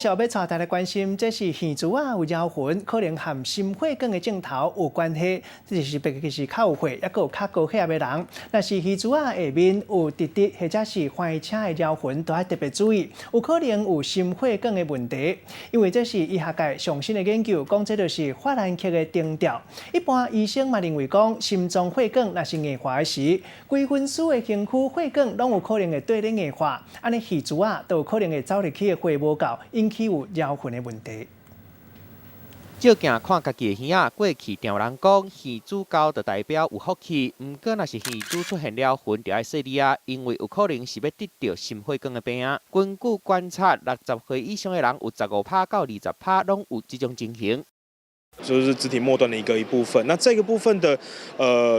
小要带大家关心，这是耳珠啊有妖魂，可能和心血管的镜头有关系。这就是别个是较有血，也有较高血压的人。若是耳珠啊下面有滴滴或者是欢车的妖魂，都要特别注意，有可能有心血管的问题。因为这是医学界上新的研究，讲这就是法兰克的定调。一般医生嘛认为讲，心脏血管若是硬化时，规分数的身躯血管拢有可能会对咧硬化，安尼耳珠啊都有可能会走入去的血无够。引起有腰魂的问题。照镜看家己的耳仔，过去常人讲耳珠高就代表有福气，毋过若是耳珠出现了魂，就要细腻啊，因为有可能是要得到心血管的病啊。根据观察，60岁以上的人有15%到20%拢有这种情形。就是肢体末端的一部分，那这个部分的，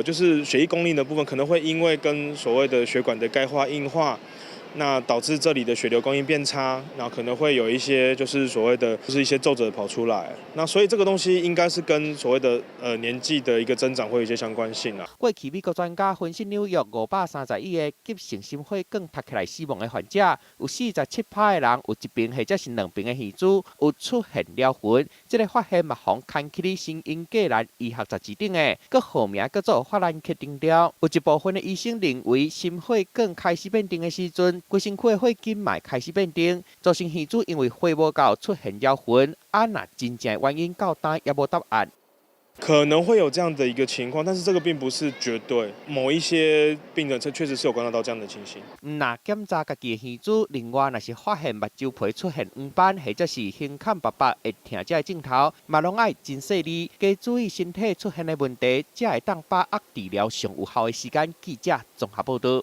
就是血液供应的部分，可能会因为跟所谓的血管的钙化硬化，那导致这里的血流供应变差，然后可能会有一些就是所谓的就是一些皱褶跑出来，那所以这个东西应该是跟所谓的年纪的一个增长会有一些相关性啊。过去美国专家分析纽约530亿个急性心血管拍起来死亡的患者，有47%的人有一边或者是两边的耳珠有出现了魂。这个发现嘛，红看起哩新英格兰医学杂志顶的，佮号名叫做法兰克定调。有一部分的医生认为，心血管开始变定的时阵，规身躯的血筋嘛开始变定，造成耳珠因为血无够出现了魂。若真正原因到单也无答案。可能会有这样的一个情况，但是这个并不是绝对。某一些病人确实是有观察到这样的情形。若检查家己的耳珠，另外若是发现目睭皮出现黄斑，或者是胸坎白白会疼这个镜头，嘛拢爱真细腻，加注意身体出现的问题，才会当把握治疗上有效的时间。记者综合报道。